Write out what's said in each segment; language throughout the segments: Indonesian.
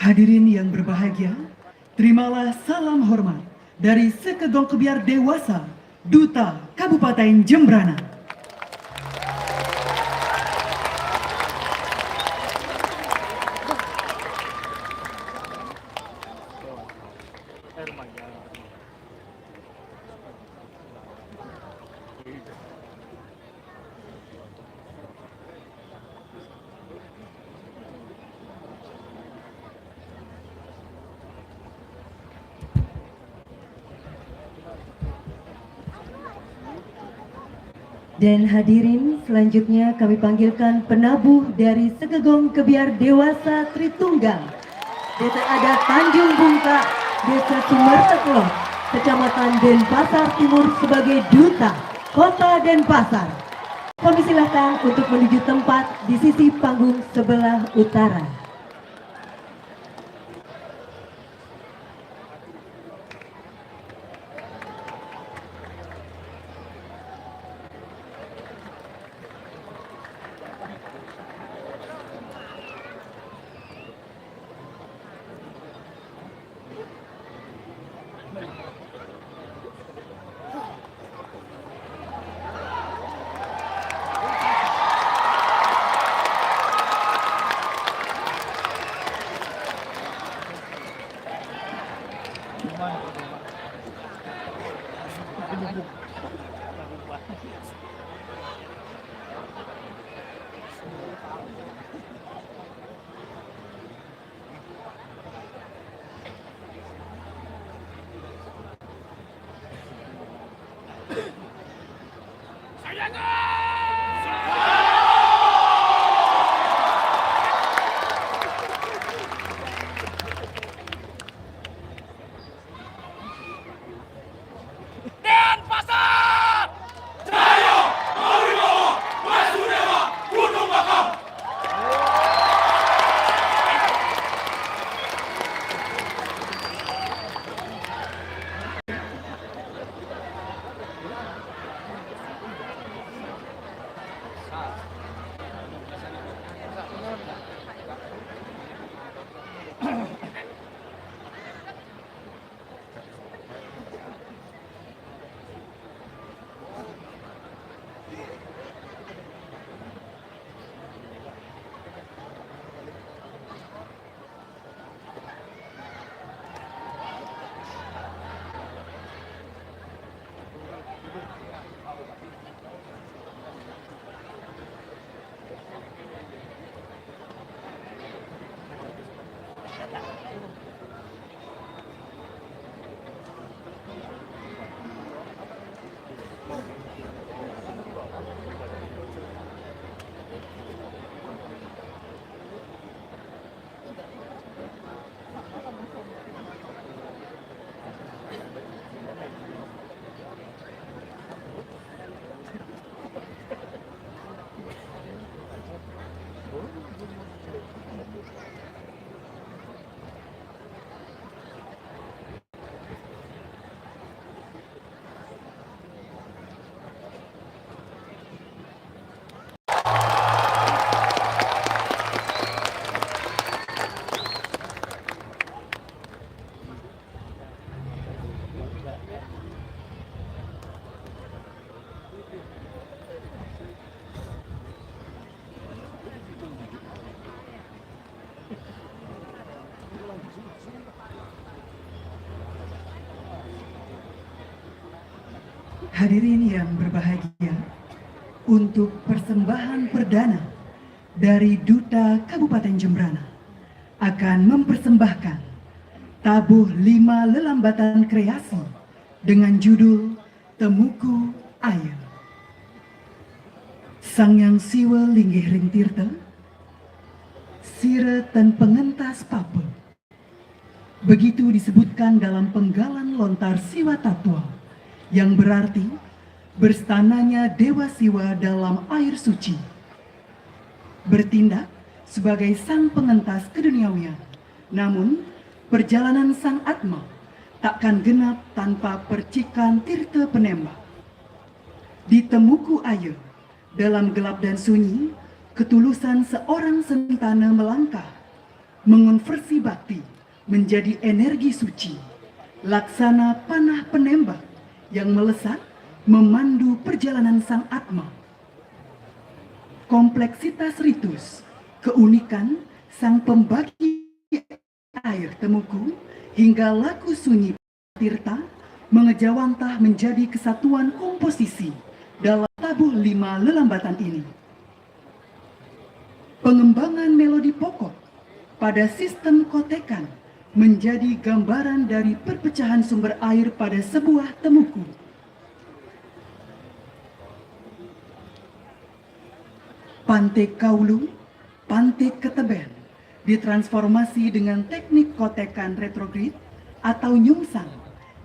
Hadirin yang berbahagia, terimalah salam hormat dari Sekegong Kebiar Dewasa, Duta Kabupaten Jembrana. Dan hadirin, selanjutnya kami panggilkan penabuh dari Sekegong Kebiar Dewasa Tritunggal. Desa Adat Tanjung Bungka, Desa Sumerteklok, Kecamatan Denpasar Timur sebagai Duta Kota Denpasar. Kami silakan untuk menuju tempat di sisi panggung sebelah utara. Hadirin yang berbahagia, untuk persembahan perdana dari Duta Kabupaten Jembrana akan mempersembahkan tabuh 5 lelambatan kreasi dengan judul Temuku Air. Sang Yang Siwa Linggih Ring Tirta, Sire dan Pengentas Papa. Begitu disebutkan dalam penggalan lontar Siwa Tatwa, yang berarti berstananya Dewa Siwa dalam air suci. Bertindak sebagai sang pengentas keduniawian. Namun, perjalanan sang Atma takkan genap tanpa percikan tirta penembak. Di Temuku Air, dalam gelap dan sunyi, ketulusan seorang sentana melangkah, mengonversi bakti menjadi energi suci, laksana panah penembak yang melesat memandu perjalanan sang Atma. Kompleksitas ritus, keunikan sang pembagi air Temuku, hingga laku sunyi tirta mengejawantah menjadi kesatuan komposisi dalam tabuh 5 lelambatan ini. Pengembangan melodi pokok pada sistem kotekan menjadi gambaran dari perpecahan sumber air pada sebuah temuku. Pantek Kaulu, Pantek Keteben ditransformasi dengan teknik kotekan retrograde atau nyungsang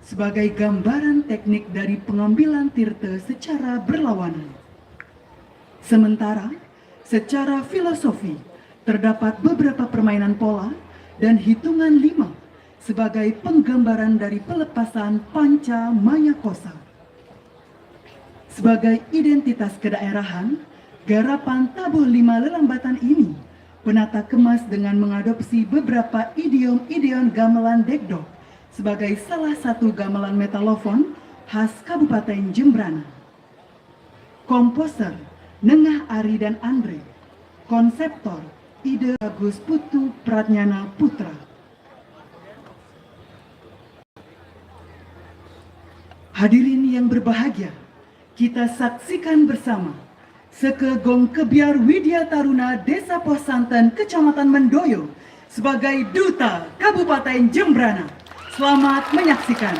sebagai gambaran teknik dari pengambilan tirta secara berlawanan. Sementara, secara filosofi, terdapat beberapa permainan pola dan hitungan 5 sebagai penggambaran dari pelepasan panca maya kosa. Sebagai identitas kedaerahan, garapan tabuh 5 lelambatan ini penata kemas dengan mengadopsi beberapa idiom-idiom gamelan dekdok sebagai salah satu gamelan metalofon khas Kabupaten Jembrana. Komposer Nengah Ari dan Andre, konseptor Ide Agus Putu Pratnyana Putra. Hadirin yang berbahagia, kita saksikan bersama Sekegong Kebiar Widya Taruna Desa Pos Santen, Kecamatan Mendoyo sebagai Duta Kabupaten Jembrana. Selamat menyaksikan.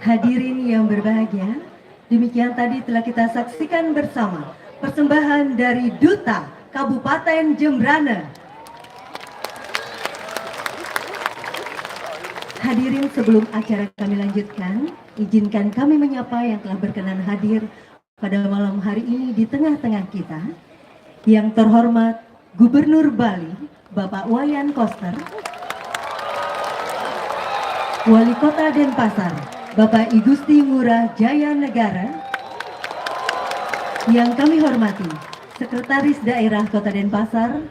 Hadirin yang berbahagia, demikian tadi telah kita saksikan bersama persembahan dari Duta Kabupaten Jembrana. Hadirin, sebelum acara kami lanjutkan, izinkan kami menyapa yang telah berkenan hadir pada malam hari ini di tengah-tengah kita. Yang terhormat Gubernur Bali, Bapak Wayan Koster, Wali Kota Denpasar, Bapak I Gusti Ngurah Jaya Negara, yang kami hormati Sekretaris Daerah Kota Denpasar,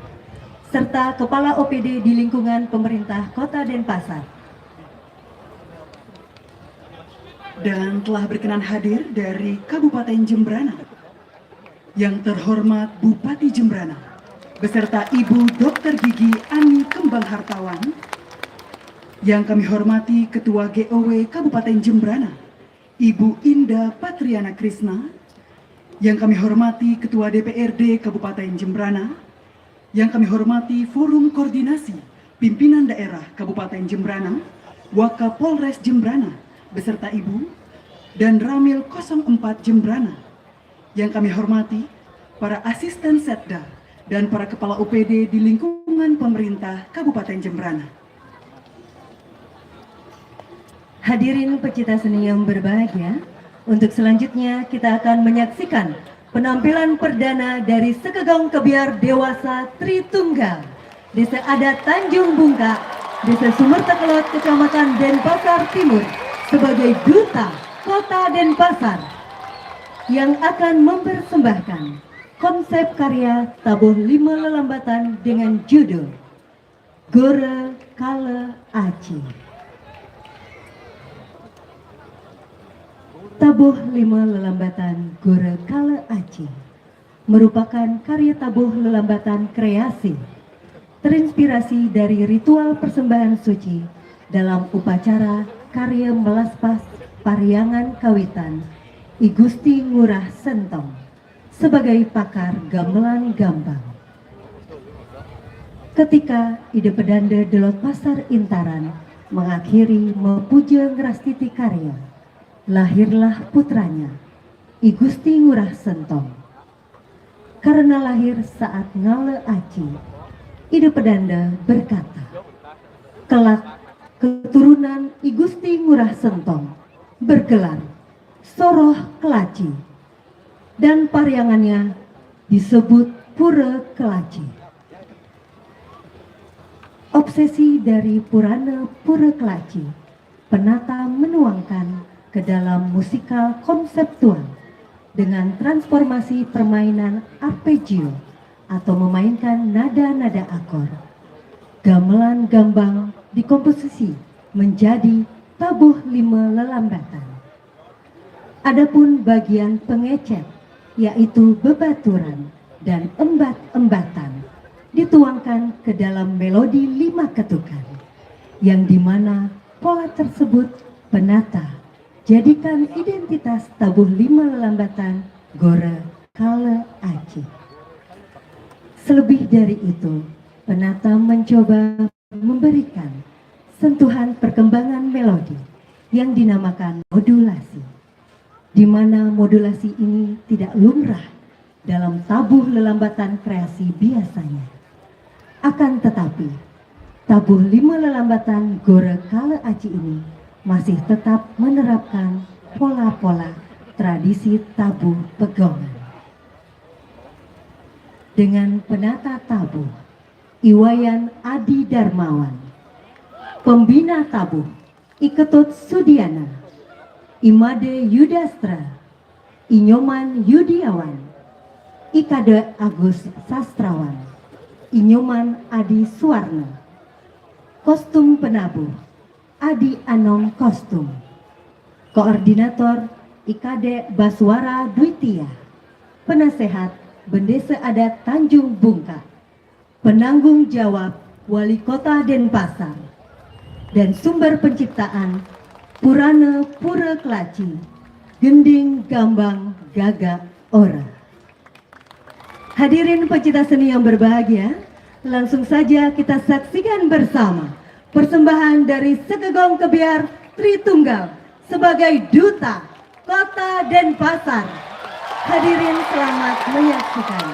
serta Kepala OPD di lingkungan pemerintah Kota Denpasar. Dan telah berkenan hadir dari Kabupaten Jembrana, yang terhormat Bupati Jembrana, beserta Ibu Dr. Gigi Ani Kembang Hartawan, yang kami hormati Ketua GOW Kabupaten Jembrana, Ibu Indah Patriana Krisna, yang kami hormati Ketua DPRD Kabupaten Jembrana, yang kami hormati Forum Koordinasi Pimpinan Daerah Kabupaten Jembrana, Wakapolres Jembrana, beserta Ibu, dan Ramil 04 Jembrana, yang kami hormati para asisten Setda dan para kepala OPD di lingkungan pemerintah Kabupaten Jembrana. Hadirin pecinta seni yang berbahagia, untuk selanjutnya kita akan menyaksikan penampilan perdana dari Sekegong Kebiar Dewasa Tritunggal, Desa Adat Tanjung Bungka, Desa Sumertekelot, Kecamatan Denpasar Timur, sebagai Duta Kota Denpasar, yang akan mempersembahkan konsep karya Tabuh Lima Lelambatan dengan judul Gora Kala Aci. Tabuh Lima Lelambatan Gora Kala Aci merupakan karya tabuh lelambatan kreasi, terinspirasi dari ritual persembahan suci dalam upacara karya melaspas Pariangan Kawitan I Gusti Ngurah Sentong sebagai pakar gamelan gambang. Ketika Ide Pedanda Delot Pasar Intaran mengakhiri mepuja ngrastiti karya, lahirlah putranya I Gusti Ngurah Sentong. Karena lahir saat ngale aci, Ide Pedanda berkata, kelak keturunan I Gusti Ngurah Sentong bergelar Soroh Kelaci, dan pariangannya disebut Pura Kelaci. Obsesi dari Purana Pura Kelaci, penata menuangkan ke dalam musikal konseptual dengan transformasi permainan arpeggio atau memainkan nada-nada akor. Gamelan gambang dikomposisi menjadi tabuh lima lelambatan. Adapun bagian pengecet, yaitu bebaturan dan embat-embatan, dituangkan ke dalam melodi lima ketukan, yang dimana pola tersebut penata jadikan identitas tabuh lima lelambatan Gora Kala Aci. Selebih dari itu, penata mencoba memberikan sentuhan perkembangan melodi yang dinamakan modulasi, di mana modulasi ini tidak lumrah dalam tabuh lelambatan kreasi biasanya. Akan tetapi, tabuh lima lelambatan Gora Kala Aci ini masih tetap menerapkan pola-pola tradisi tabuh pegongan. Dengan penata tabuh Iwayan Adi Darmawan, pembina tabuh Iketut Sudiana, Imade Yudastra, Inyoman Yudiawan, Ikade Agus Sastrawan, Inyoman Adi Suwarno. Kostum penabuh Adi Anom Kostum. Koordinator Ikade Baswara Dwitia. Penasehat Bendesa Adat Tanjung Bungka. Penanggung jawab Wali Kota Denpasar. Dan sumber penciptaan Purana Pura Kelaci, Gending Gambang Gagak Ora. Hadirin pecinta seni yang berbahagia, langsung saja kita saksikan bersama persembahan dari Segegong Kebiar Tritunggal sebagai Duta Kota Denpasar. Hadirin selamat menyaksikan.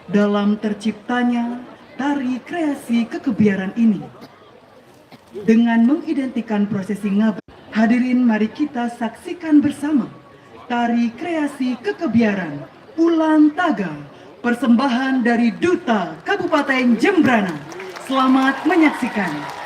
Dalam terciptanya tari kreasi kekebiaran ini, dengan mengidentikan prosesi ngabah, hadirin mari kita saksikan bersama tari kreasi kekebiaran Ulang Taga, persembahan dari Duta Kabupaten Jembrana. Selamat menyaksikan.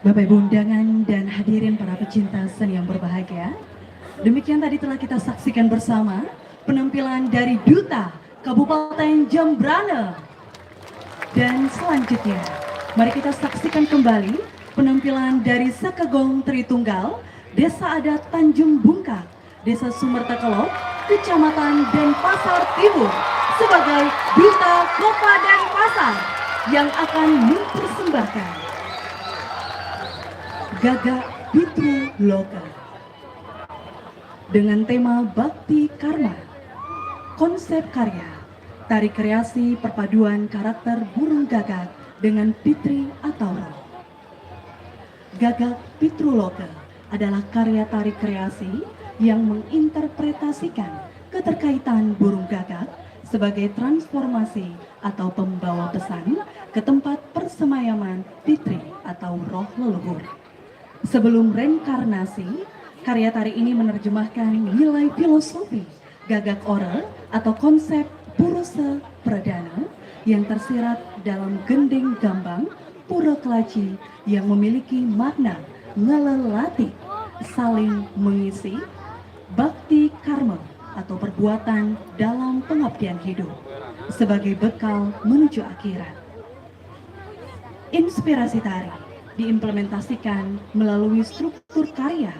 Bapak Ibu undangan dan hadirin para pecinta seni yang berbahagia, demikian tadi telah kita saksikan bersama penampilan dari Duta Kabupaten Jembrana. Dan selanjutnya, mari kita saksikan kembali penampilan dari Sekegong Tritunggal, Desa Adat Tanjung Bungkak, Desa Sumertekelok, Kecamatan Denpasar Timur, sebagai Duta Kota Denpasar yang akan mempersembahkan Gagak Pitru Loka dengan tema Bakti Karma. Konsep karya tari kreasi perpaduan karakter burung gagak dengan pitri atau roh. Gagak Pitru Loka adalah karya tari kreasi yang menginterpretasikan keterkaitan burung gagak sebagai transformasi atau pembawa pesan ke tempat persemayaman pitri atau roh leluhur. Sebelum reinkarnasi, karya tari ini menerjemahkan nilai filosofi gagak oral atau konsep Purusa Pradana yang tersirat dalam gending gambang Pura Kelaci yang memiliki makna ngelelati, saling mengisi, bakti karma atau perbuatan dalam pengabdian hidup sebagai bekal menuju akhirat. Inspirasi tari diimplementasikan melalui struktur karya.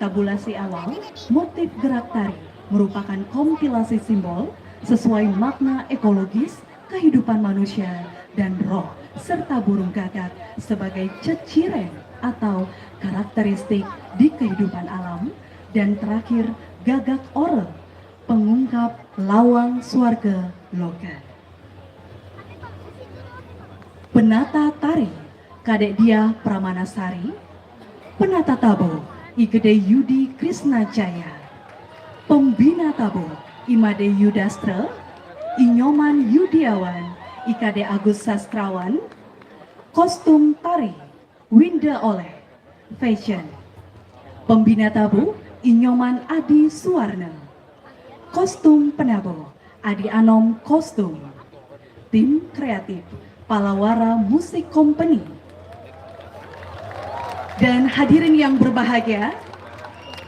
Tabulasi awal, motif gerak tari merupakan kompilasi simbol sesuai makna ekologis kehidupan manusia dan roh serta burung gagak sebagai ceciren atau karakteristik di kehidupan alam. Dan terakhir, gagak oral, pengungkap lawang swarga loka. Penata tari Kadek Dia Pramanasari, penata tabo Igede Yudi Krisna Jaya, pembina tabo Imade Yudastra, Inyoman Yudiawan, Ikade Agus Sastrawan, kostum tari Winda Oleh, fashion, pembina tabo Inyoman Adi Suwarna, kostum penabo Adi Anom kostum, tim kreatif Palawara Musik Company. Dan hadirin yang berbahagia,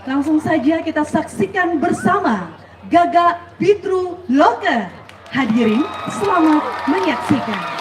langsung saja kita saksikan bersama Gagak Pitru Loka. Hadirin, selamat menyaksikan.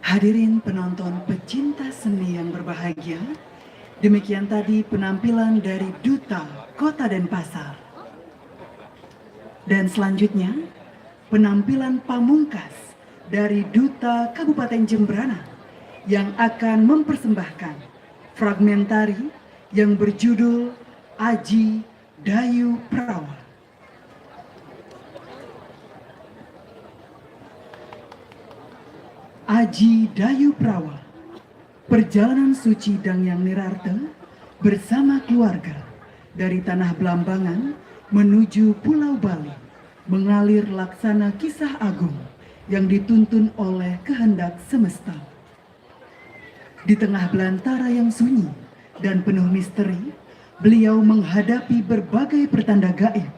Hadirin penonton pecinta seni yang berbahagia, demikian tadi penampilan dari Duta Kota Denpasar. Dan selanjutnya, penampilan pamungkas dari Duta Kabupaten Jembrana yang akan mempersembahkan fragmen tari yang berjudul Aji Dayu Prawa. Aji Dayu Prawa, perjalanan suci Dangyang Nirarte bersama keluarga dari Tanah Belambangan menuju Pulau Bali mengalir laksana kisah agung yang dituntun oleh kehendak semesta. Di tengah belantara yang sunyi, dan penuh misteri, beliau menghadapi berbagai pertanda gaib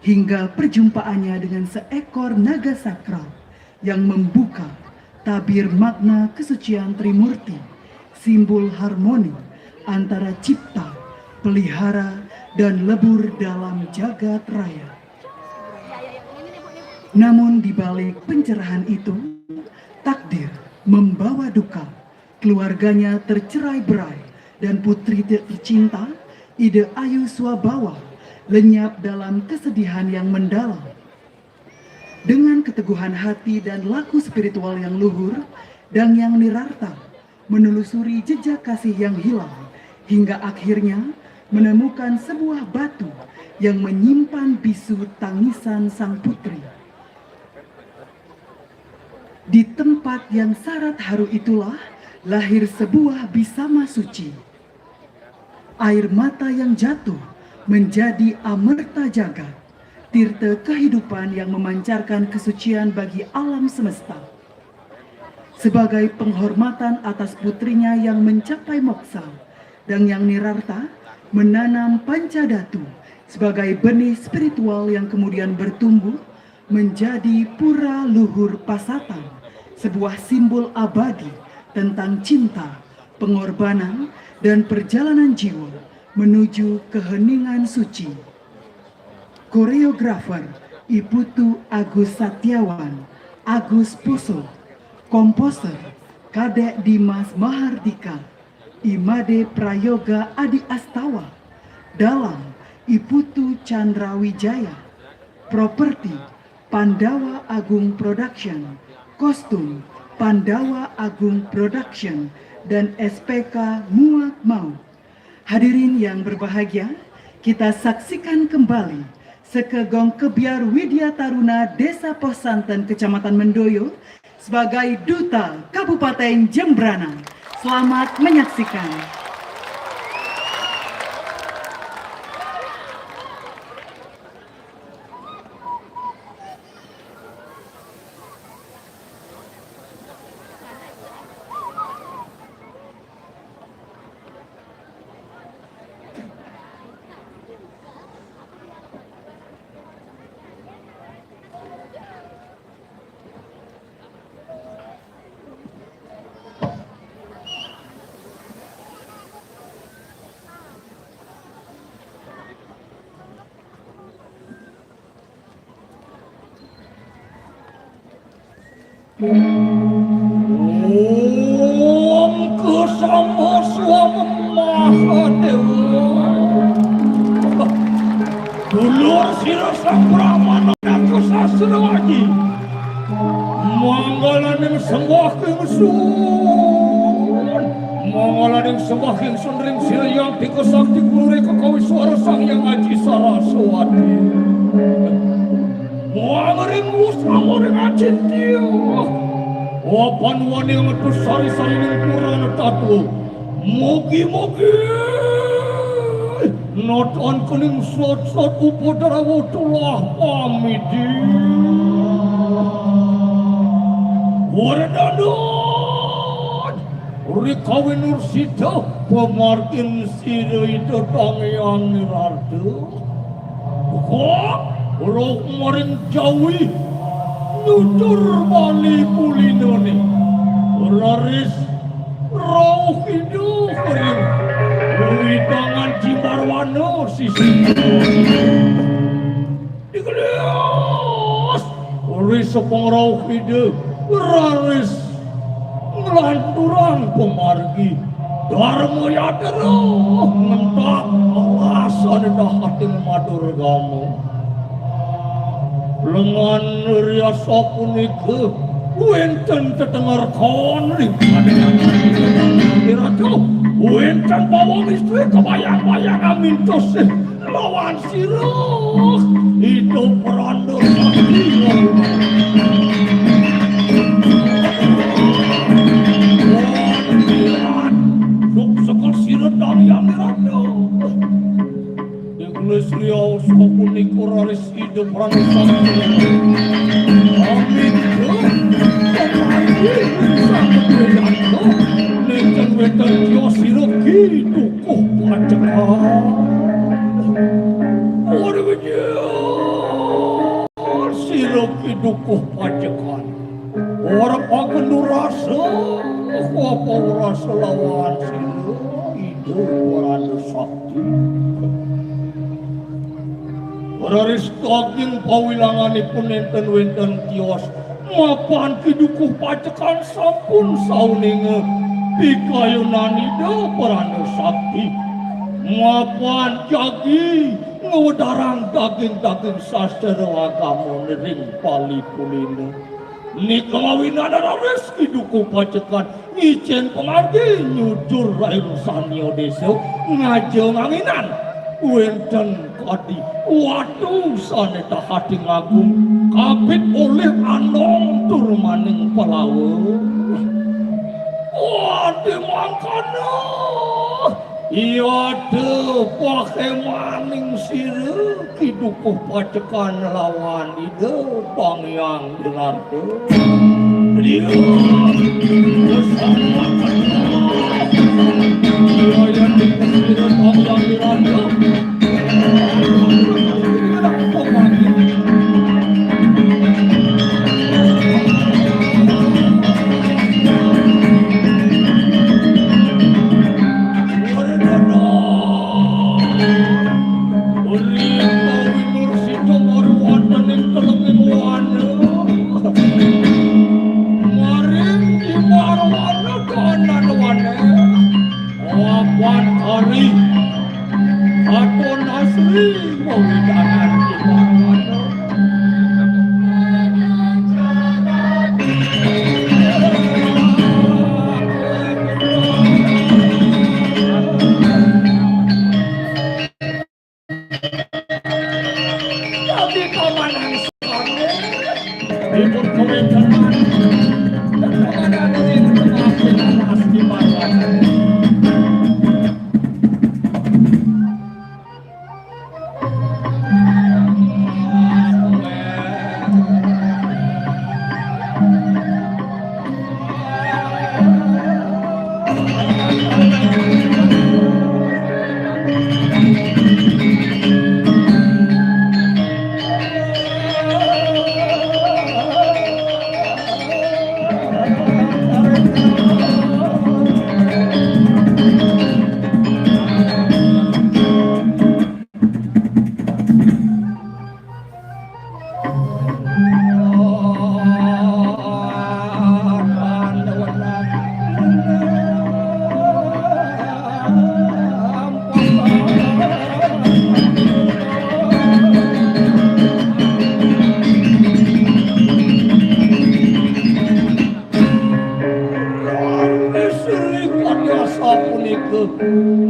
hingga perjumpaannya dengan seekor naga sakral yang membuka tabir makna kesucian Trimurti, simbol harmoni antara cipta, pelihara, dan lebur dalam jagat raya. Namun di balik pencerahan itu, takdir membawa duka. Keluarganya tercerai-berai dan putri tercinta, Ide Ayu Swabawa, lenyap dalam kesedihan yang mendalam. Dengan keteguhan hati dan laku spiritual yang luhur, Dangyang Nirarta menelusuri jejak kasih yang hilang hingga akhirnya menemukan sebuah batu yang menyimpan bisu tangisan sang putri. Di tempat yang syarat haru itulah lahir sebuah bisama suci. Air mata yang jatuh menjadi amerta jagat, tirta kehidupan yang memancarkan kesucian bagi alam semesta. Sebagai penghormatan atas putrinya yang mencapai moksa, Dangyang Nirarta menanam Pancadatu sebagai benih spiritual yang kemudian bertumbuh menjadi pura luhur Pasatan, sebuah simbol abadi tentang cinta, pengorbanan, dan perjalanan jiwa menuju keheningan suci. Koreografer Iputu Agus Satyawan, Agus Poso, komposer Kadek Dimas Mahardika, Imade Prayoga Adi Astawa, dalam Iputu Chandra Wijaya, properti Pandawa Agung Production, kostum Pandawa Agung Production, dan SPK Muak Mau. Hadirin yang berbahagia, kita saksikan kembali Sekegong Kebiar Widya Taruna Desa Posanten Kecamatan Mendoyo sebagai Duta Kabupaten Jembrana. Selamat menyaksikan. Om Kesama Swama Mahadewa Dulur Sira Sang Pramana Datu Sasrawaji Manggalaning sembah Kingsun Manggalaning sembah Kingsun Ring Sira Yang Tiga Sakti Kulure Kekawiswara Sang Yang Aji Saraswati Mangaring Musama Ring Acintya Wapan wani ngetu sari-sari ning kurang tatu Mugi-mugi Noton kuning sot-sot upodara wutullah pamidi Wardadad Rikawi Nursida Pemarkin Sida itu Dangyang Nirarta Kok Rok maring Jawi Nutur bali pulinone Raris rauh hidup Witangan Cimarwana sisi Dikelas Raris sepang rauh hidup Raris ngelanturan pemargi Dharma yadara Ngentak alasan dah hati madur gamu Lengan riasa punika wenten tetengar konring Iratu wenten bawang istri kebayang-bayang amintos lawan sirah itu perandor sakti Sok sekal sirah Dangyang Nirarta Iglis riau sapunika raris hidup ranusang Amin Kemargi sang kebeyanto Nengken wetan kiosiro gitu pacekan orangnya sirap hidukuh pacekan orang akan rasa apa rasa lawan sirap hidup orang sakti Raris kaging pawilanganipun enten wenten kios mapan kidukuh pacekan sampun sauninge pikayunanida parana sakti mapan jagi ngewedarang daging-daging sastra agama ring palipulina nikawinana raris kidukuh pacekan ngicen pengargi nyujur rair sanyo desa ngajeng anginan wenten kadi waduh saneta hati ngagung kabit oleh anong turmaning pelawe waduh mangkana iya de pakai maning sire kidukuh pacekan lawan ide pangyang dilarte dia bersama dia yang dikesire pangyang dilarte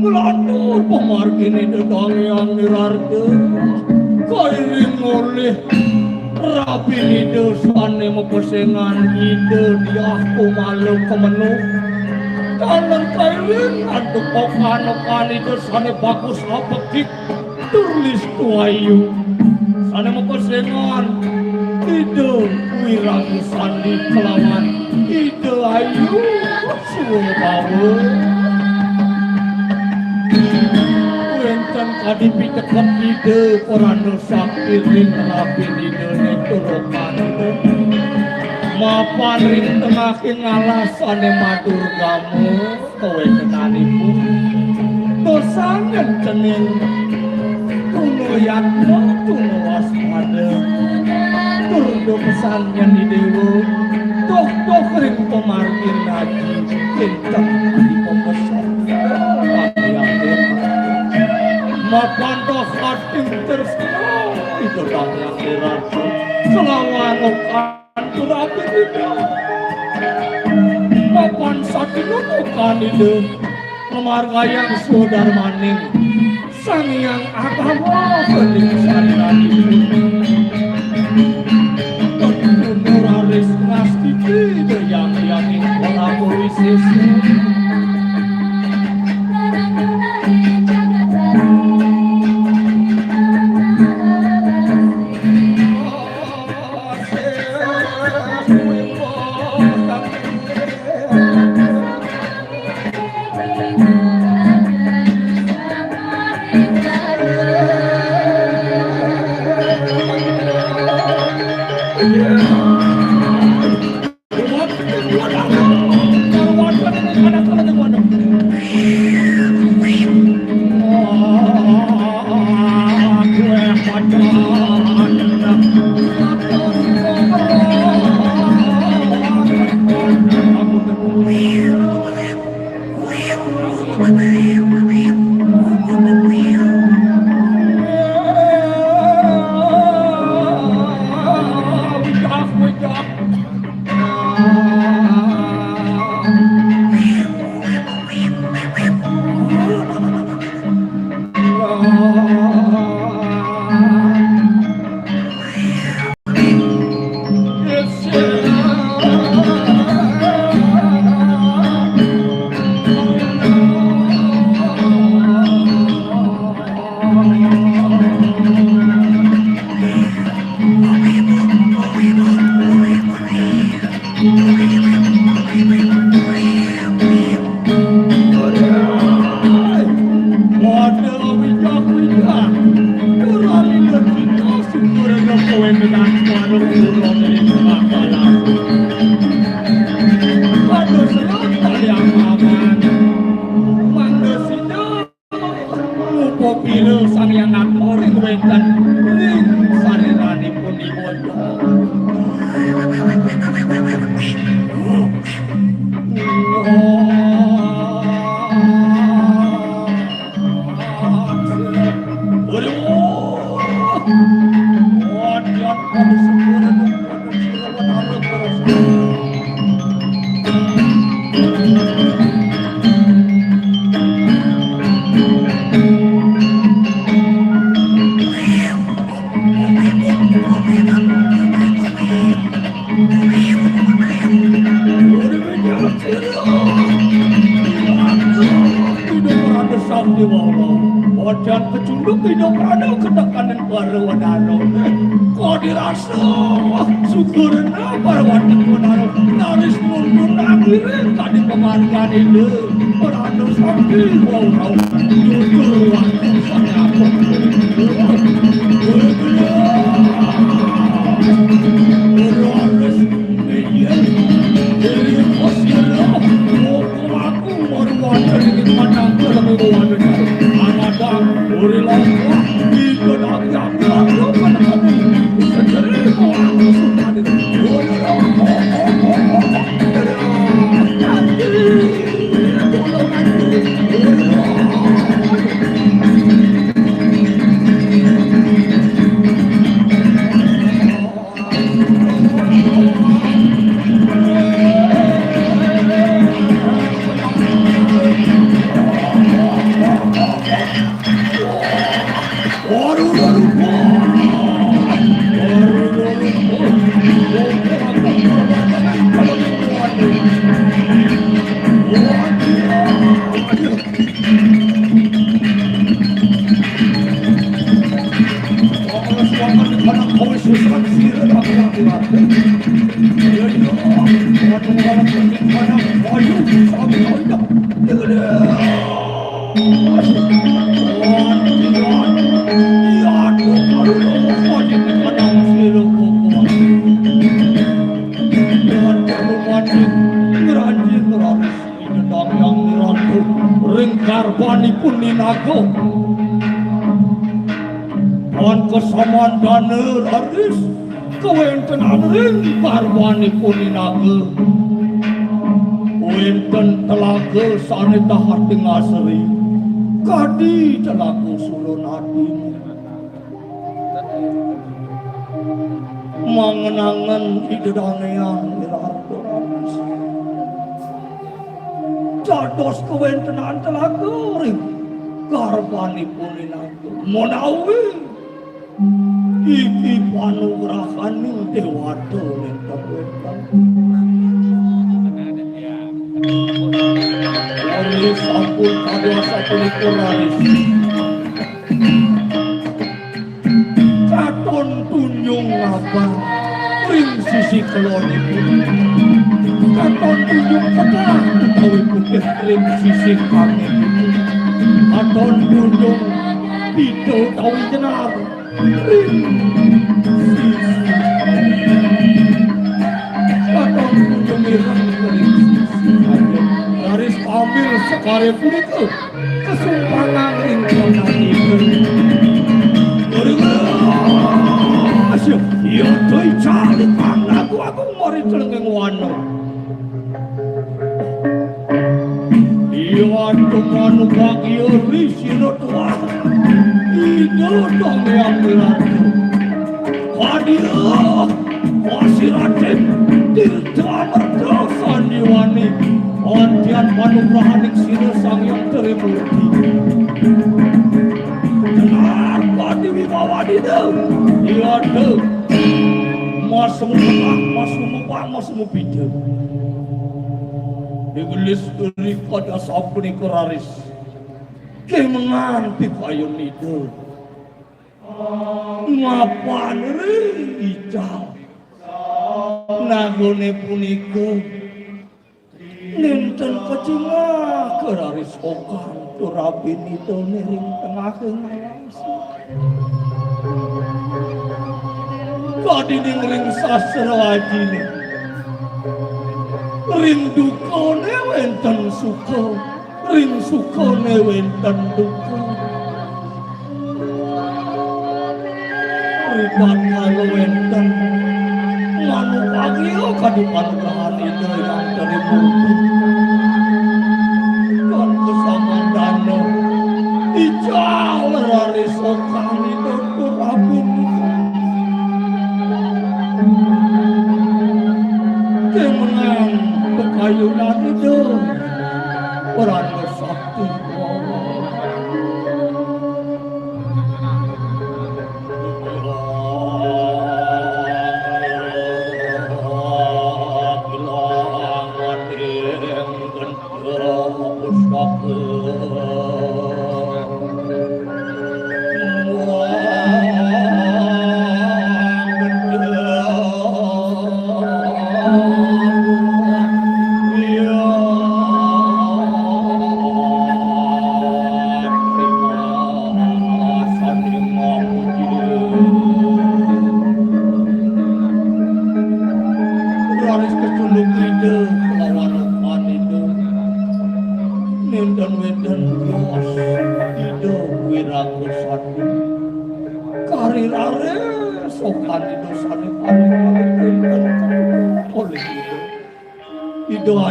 melantur pemargini dedang yang nirarga kairing oleh rapi ide sane mepesengan ide diahku malu kemenuh kanan kairing aduk okan ide sane bagus apekik tulis tuayu sane mepesengan ide wirang sandi kelawan ide ayu suwe bawa wenten kadipi cekep ide porano sakti ring rapi ide neturokan mapan ring tengakin ngalasane matur kamu kowe kenanipun dosangen cening tunu yatno tunu waspada turdo pesannya di dewa toh ring pemargin lagi kencang di pemesan mapan toh hatim tersenang itu tak yang dirasa selawan okan turapi itu mapan sakit okan itu pemarga yang sudar maning sang yang agama peningsan lagi Nuraris ngastiki yang kolaborisi Mangenangan hidedanean mirardoranis jados kewentenan telaga ring garbanipun inaga menawi iki panugrahaning dewata nenten wetan Waris sampun kadasa punika raris katon tunjung abang ring sisi kelonipun katon tunjung petah utawi putih ring sisi kangipun katon tunjung pito utawi jenar ring sisi katon tunjung ireng ring sisi garis ambil sekali punika kesumpangan ring kelonipun Asyik, iya tuh cari panah aku mari celengeng wano. Iya tuh manu bagi risino tua, itu dong yang berarti. Hadir, masih raden, tirta merdosa diwani, ontian panugrahaning sino sang yang terimurti. itu. Iya tuh. Mas semua pijak. Digelis dari pada sabuni keraris. Kemengan pipayun itu. Ngapan ring ical. Nagone punika. Ninten kecinga keraris okan. Turabin itu nering tengah-tengah langsung. Kadiding ring sasra wajine. Ring dukane wenten suka. Ring sukane wenten duka. Ribat kalau wenten manu pagio kadipan kahan itu yang dari mutu. Kan kesamaan dano ijal rari sokan itu turabin. Kemenang kekayunan itu orang sakti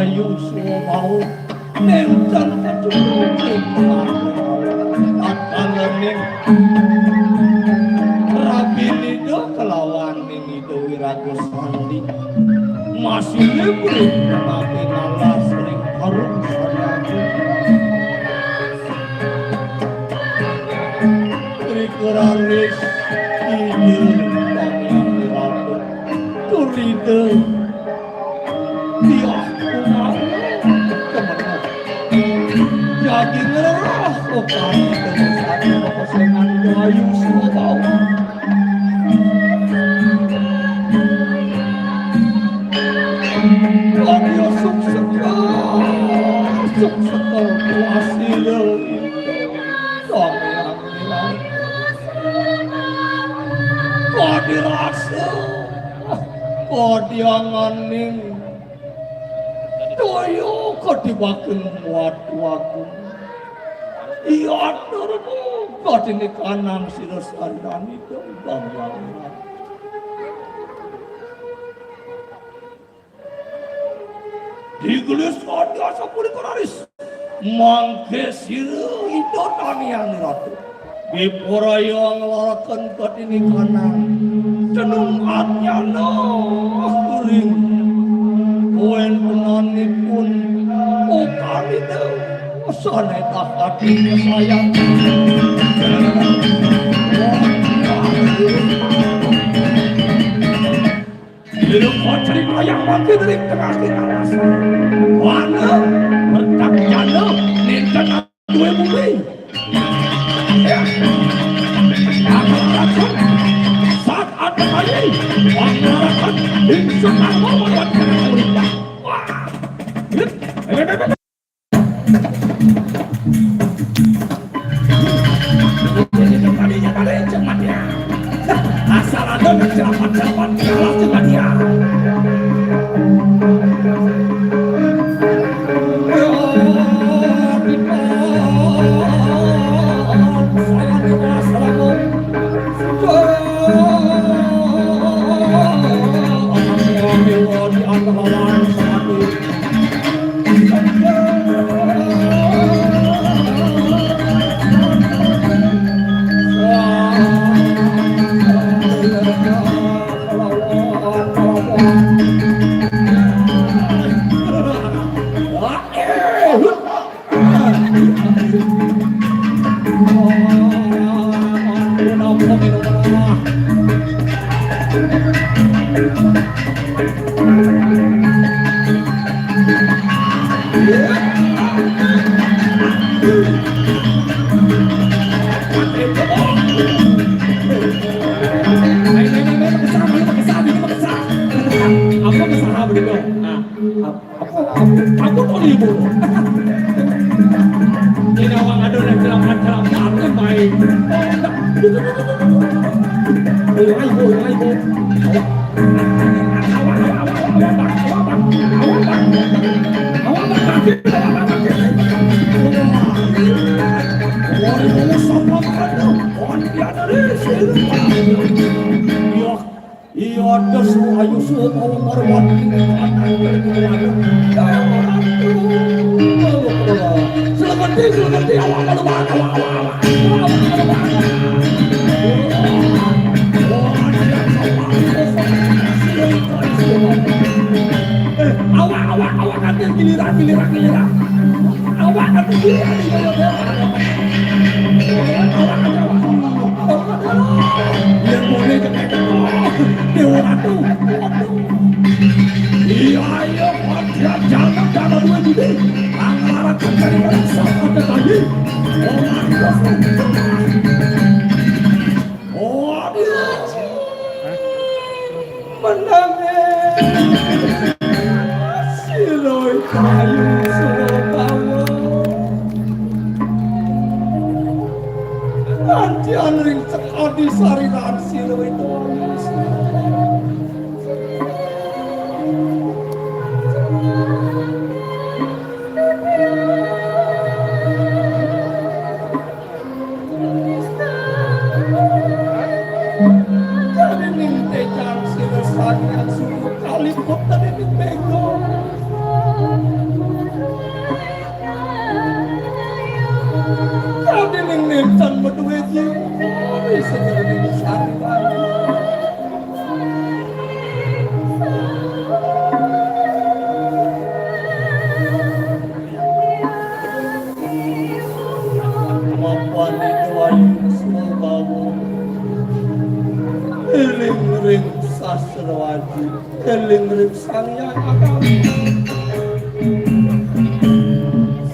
ayu semua mau nenten kecukupan atalening rabin itu kelawan itu wiragus sandi masih diberi tapi ngalah sering harum sanadu trikuralis ini kami ambil turide dia jadi ngerah okan dengan satu kesengan ayu semua bau dia sukses hasil kami ambil kau dirasa kau dianganing toyo kau dibakin muat waku iya nurmu kau ini kanan silasan dan itu bangga digelis kau dia sapuri kuraris mangke siru itu tanian ratu Bipuraya ngelarakan kau ini kanan cenung atnya kuring kuen penanipun okan itu sana tak hatinya sayang hidup kau cerita yang makin dari tengah-tengah rasa mana bertak jana nintan dua bumi ya saat ada kali wanggarakan insun nama melihat kena wah asal ada menjelapan-jelapan kalah dengan dia Allah Aku mau libur. Ini awang ada yang dalam apa baik. Iya, ada ayu semua marwat Selamat awak nanti giliran awak nanti giliran yang boleh Dewa Ratu. Iya, jangan dua budi. Anggaran dari orang sama lagi. Oh, dia menangis. Siloi kayu selawa. Nanti anring sekali sariran siloi itu. Eling-eling sasrawati, eling-eling sang yang akan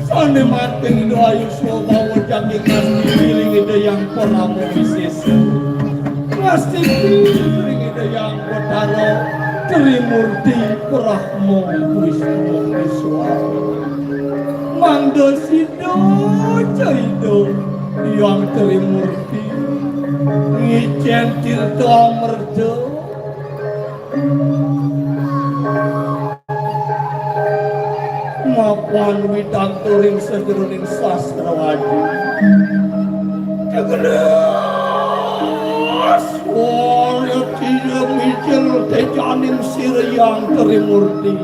sane mating doa Yusuf bawa jangking ngasti piling ide yang peramu bisis ngasti piling ide yang kodaro Trimurti Prahmo Wisnu Wiswara Mangdo Sido Caido yang Trimurti Ngijen Tirta Merdo mapan widanturing sederuning sastrawadi kegelas warya tidak mikir tejanin siriyang Trimurti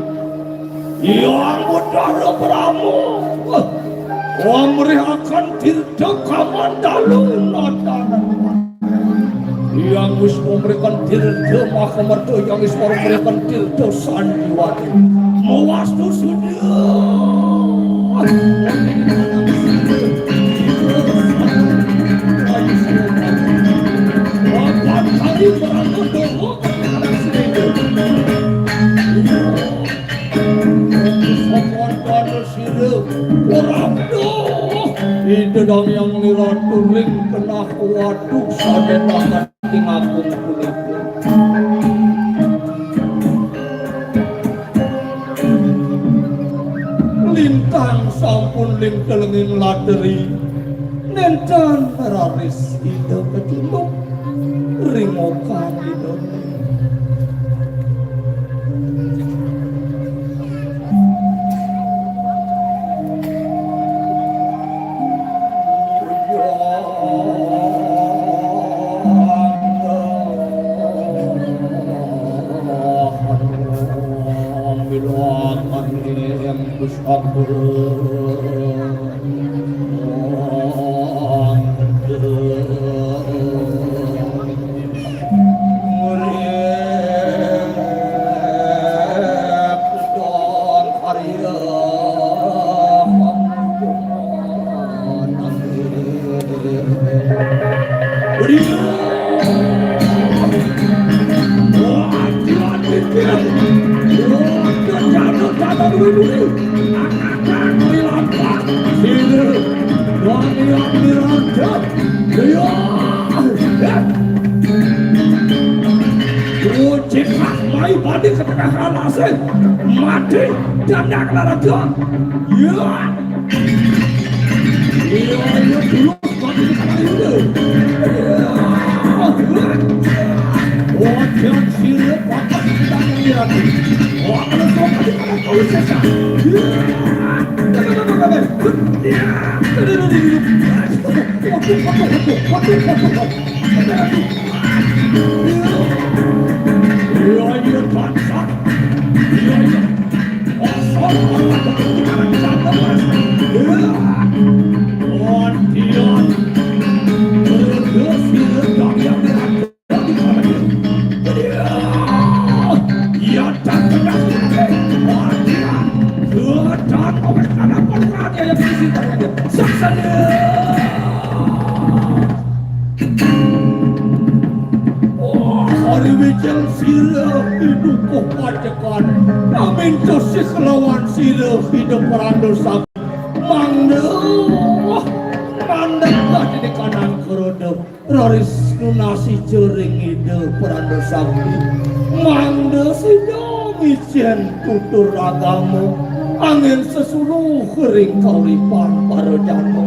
yang udara beramu wamrihakan tirta kamandalung natanan yang wis memberikan tirta makamarto yang wis memberikan tirta sandiwati mewastu sudah wapan kali berangkat doa orang doh itu dong yang niraturing kena kuaduk sadetakan tingakung kulit lintang sampun ling telenging laderi nencan raris itu keciluk ringokan itu Beri Mati dan yang raja. Ya. Iya dulu mati itu. Wajah sirup apa kita lihat. Wah, kalau kau di mana kau sesa. Amin dosis lawan sila hidup perandosa Mangduh Mandang di kanan kerodo Roris lunasi jering hidup perandosa Mangduh sido misian tutur ragamu Angin sesuluh kering kaulipan parodano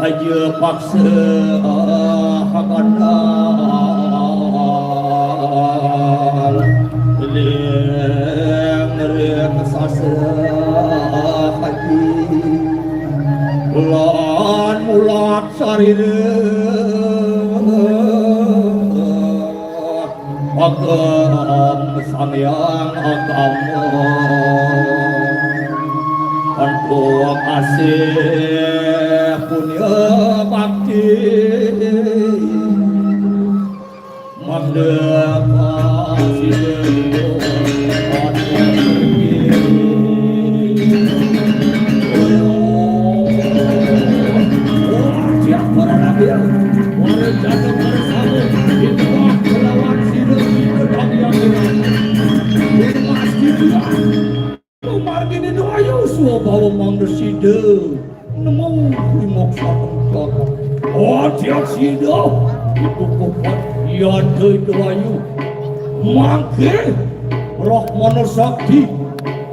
aja paksa hakandal leng sasa hati lan mulat sarire agam samyang agama untuk asih punya bakti mendekati bawa manusia nemu limok satu oh tiap sida itu kuat ya doayu mangke roh manusakti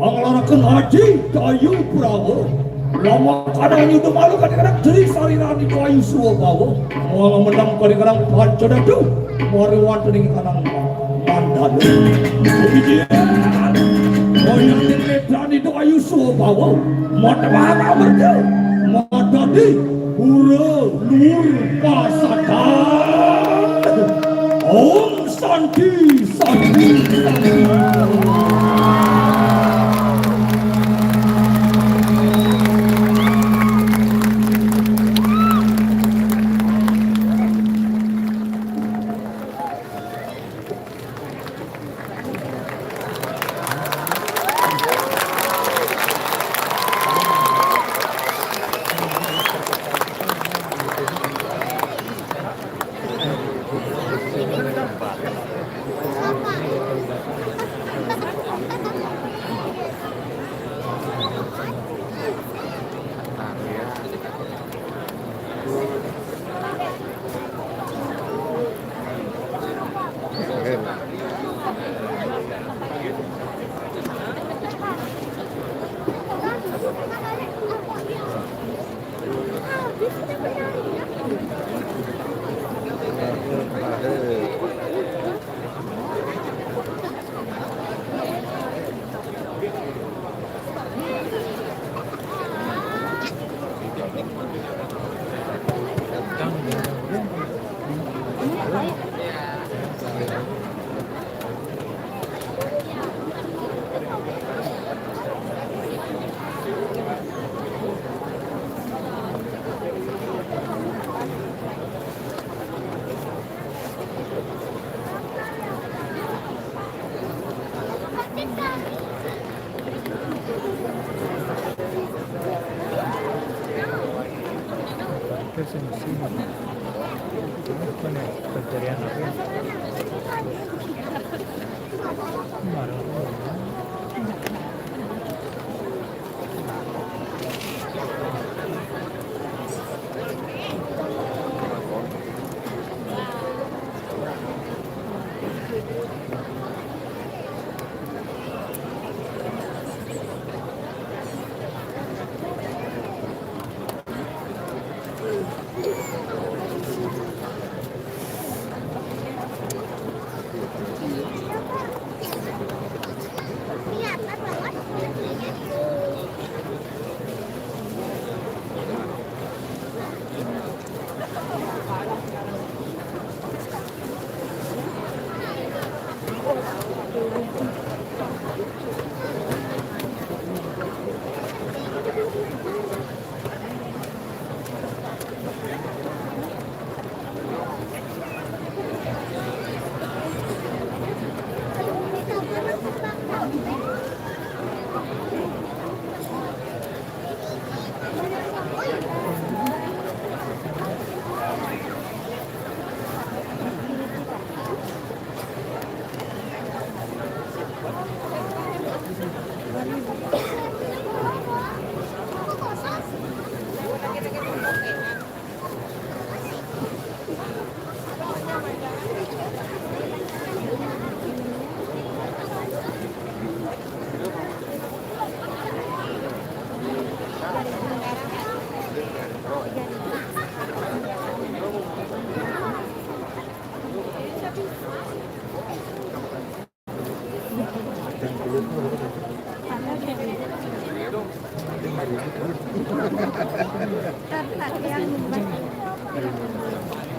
anglarakan haji kayu prawo lama kadang itu malu kadang-kadang dari sarirani kayu suwa bawa mau menang kadang-kadang pancada tuh mariwan dari kadang mandan yang diletan itu kayu suwa bawa mata mana mereka mata di pura nur pasatan om santi santi pencarian aku ya.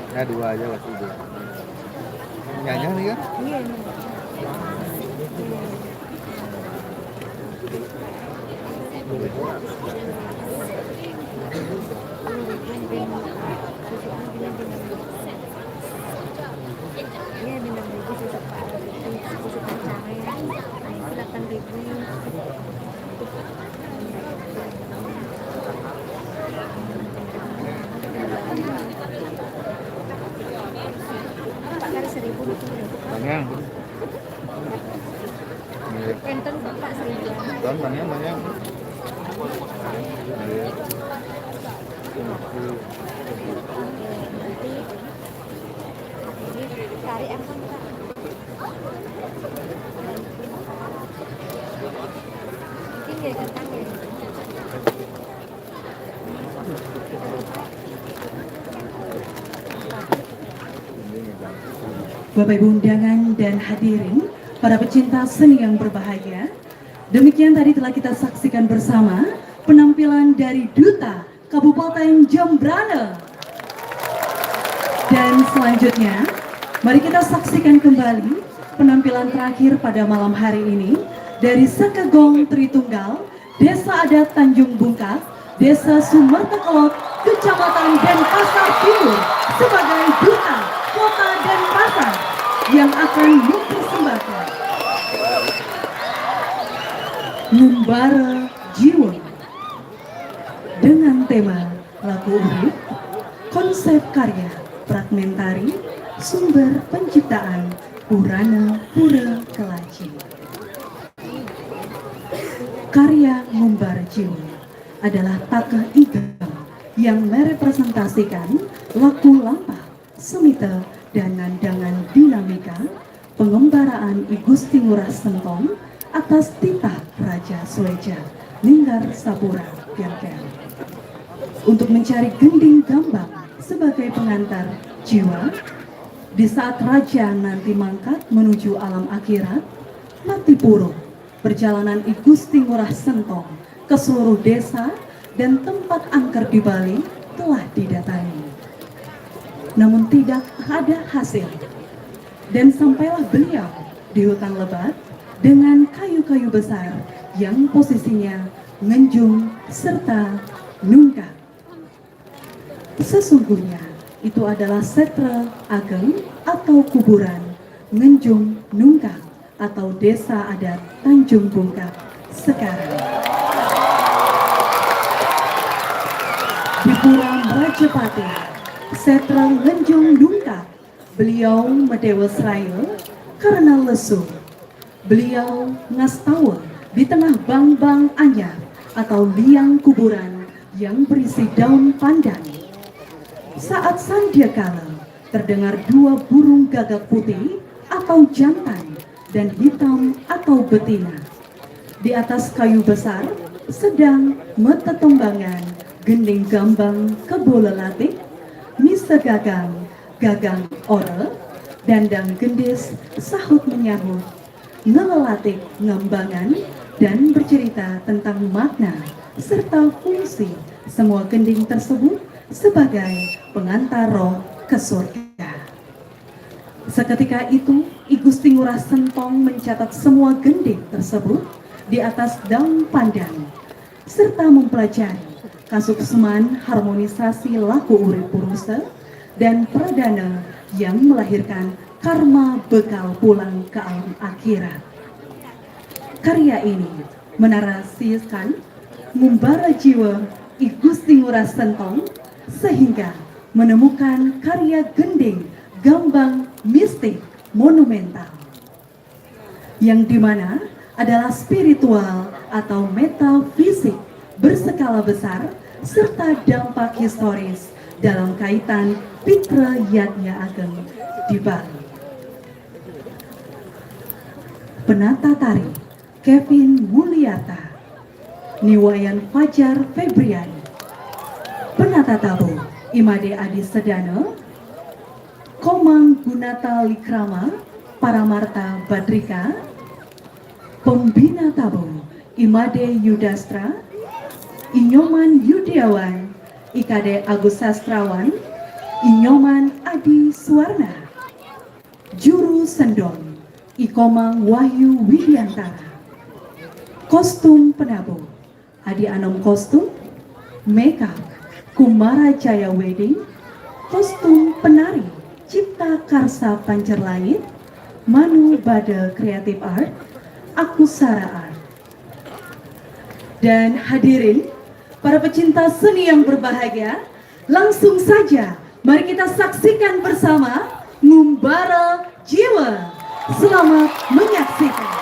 Ya dua aja waktu itu. Nyanyi nih kan? Iya. Iya bintang ribu susah pak, susah cara ya, 8.000. Pak kali 1.000 gitu. Banyak. Enten pak 1.000. Don banyak banyak. Cari apa pak? Mungkin ya kentang ya. Bapak Ibu undangan dan hadirin, para pecinta seni yang berbahagia, demikian tadi telah kita saksikan bersama penampilan dari Duta Kabupaten Jembrana. Dan selanjutnya, mari kita saksikan kembali penampilan terakhir pada malam hari ini dari Sekegong Tritunggal, Desa Adat Tanjung Bungkak, Desa Sumertekelot, Kecamatan Denpasar Timur, sebagai Duta Kota Denpasar yang akan mempersembahkan Ngembara Jiwa dengan tema lagu urip, konsep karya fragmentari, sumber penciptaan Purana Pura Kelaji. Karya Ngembara Jiwa adalah takah igam yang merepresentasikan laku lampah, semita, dan nandangan dinamika pengembaraan I Gusti Ngurah Sentong atas titah Raja Suleja Ninggar Sapura Piangkeng untuk mencari gending gambang sebagai pengantar jiwa di saat Raja nanti mangkat menuju alam akhirat. Mati puro perjalanan I Gusti Ngurah Sentong ke seluruh desa dan tempat angker di Bali telah didatangi, namun tidak ada hasil. Dan sampailah beliau di hutan lebat dengan kayu-kayu besar yang posisinya ngenjung serta nungkak. Sesungguhnya itu adalah setra ageng atau kuburan ngenjung nungkak atau desa adat Tanjung Bungkak sekarang. Di Pura Cepati, Setra Lenjong Dungkak, beliau medewas raya karena lesu. Beliau ngastawa di tengah bang-bang anyar atau liang kuburan yang berisi daun pandan. Saat sandiakala terdengar dua burung gagak putih atau jantan dan hitam atau betina. Di atas kayu besar sedang metetombangan gending gambang kebolelatik, misa gagang, gagang ore, dandang gendis sahut menyahut, ngelelatik ngembangan dan bercerita tentang makna serta fungsi semua gending tersebut sebagai pengantar roh ke surga. Seketika itu, I Gusti Ngurah Sentong mencatat semua gending tersebut di atas daun pandan, serta mempelajari kasukseman harmonisasi laku urip purusa dan pradana yang melahirkan karma bekal pulang ke alam akhirat. Karya ini menarasikan ngumbara jiwa I Gusti Ngurah Sentong sehingga menemukan karya gending gambang mistik monumental yang dimana adalah spiritual atau metafisik berskala besar serta dampak historis dalam kaitan Pitra Yatnya Ageng di Bali. Penata tari Kevin Mulyata, Niwayan Fajar Febriani, penata tabu Imade Adi Sedana, Komang Gunata Likrama Paramarta Badrika, pembina tabu Imade Yudastra, Inyoman Yudiawan, Ikade Agus Sastrawan, Inyoman Adi Suwarna, Juru Sendon, Ikomang Wahyu Widiantara, kostum penabuh Adi Anom kostum, makeup Kumara Jaya Wedding, kostum penari Cipta Karsa Pancerlait, Manu Bade Creative Art, Akusara Art. Dan hadirin, para pecinta seni yang berbahagia, langsung saja mari kita saksikan bersama Ngumbara Jiwa. Selamat menyaksikan.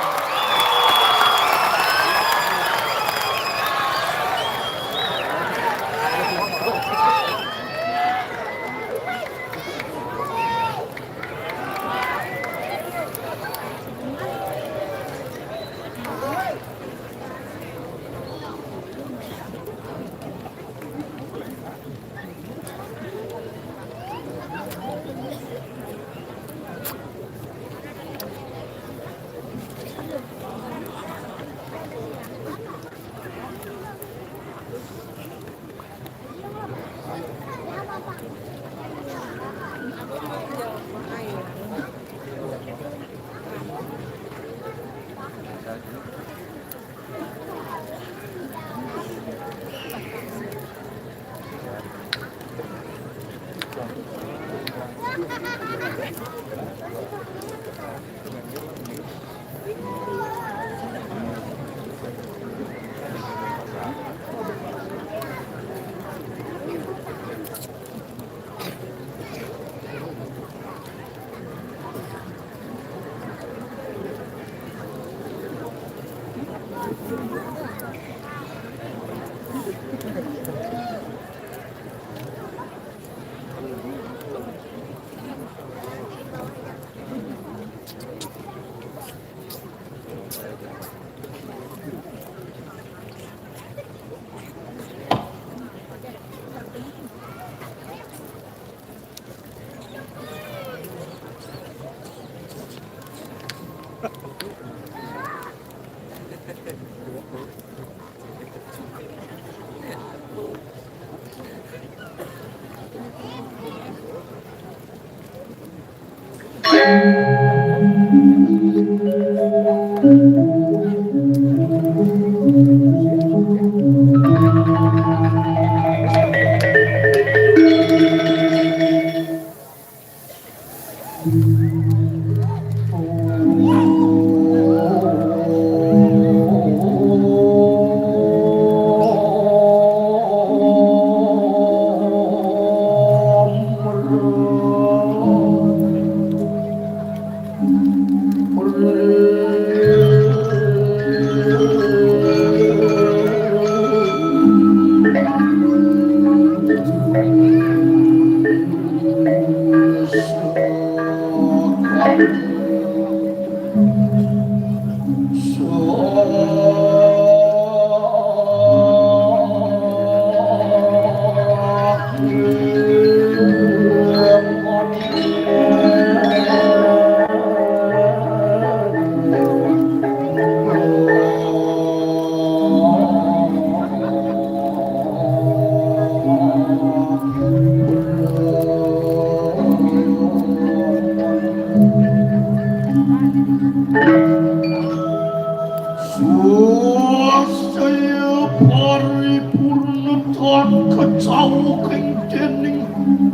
Swasaya paripurna tan kecawuking dening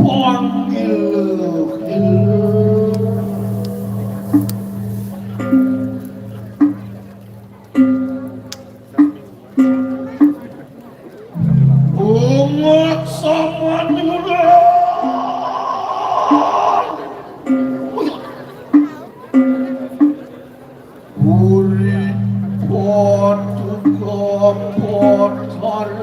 panggil-gil. Umat samanura Uri Potuka Potarakyang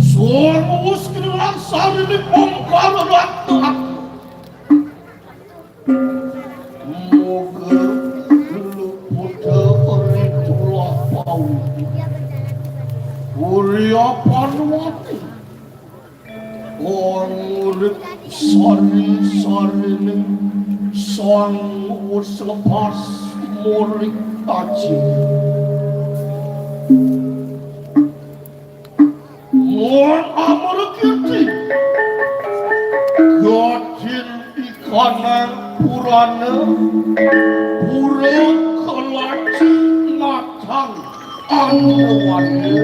Suarmus kenalan sari di pongkar rakyat Moga luputa eritulah pau Uri apanwati Urip sari-sari sang wis lepas murid aji Muan amarkiti Gadin ikanan purana Pura kelaci matang anwani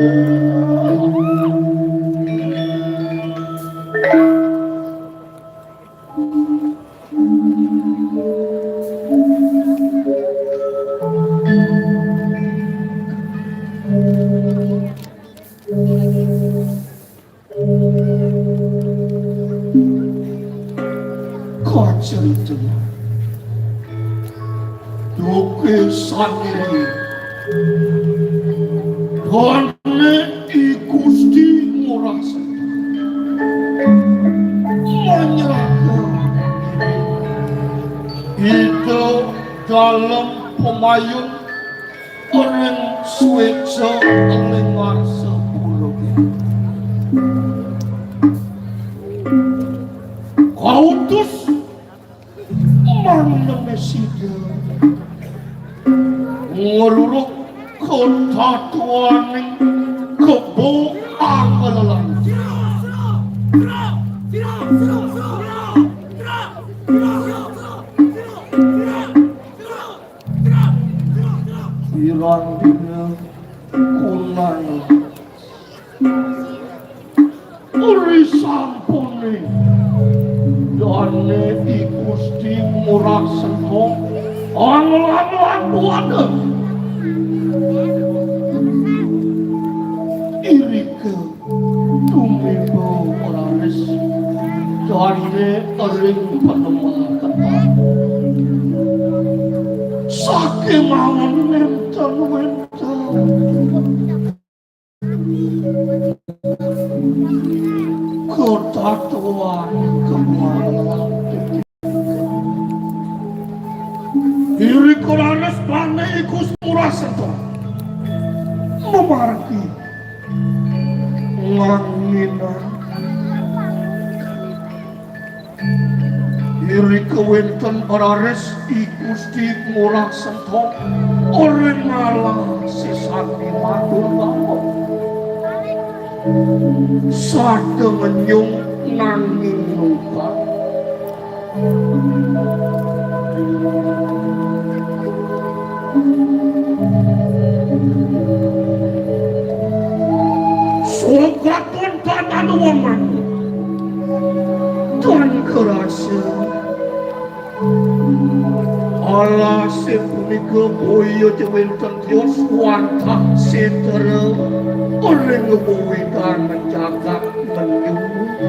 Kaceritanya Duke saniri Dane ikusti murasa Menyerahkan Itu dalam pemayun Orang suweca Lengar sepuluh Kautus Menesida Ngururuk ketatuaning Kebo anggalan Irandina kunan Uri sampune Dane ikusti murah sengkong Anglan-anglan buana Irike tumibo oraris Dane ering penemah tepat Saking awan wenten-wenten Ketatuan kemarin Iri koranes plane ikus murasento Memarki Nganginan Iri kewenten parares ikus di murasento Orang ngalah sisani madul bawah Sada menyung nanging lupa Sokatun panan waman Dan kerasa Allah sepunika boyo jewenten tios wantah setera Orang ngebuikan menjaga menyunggu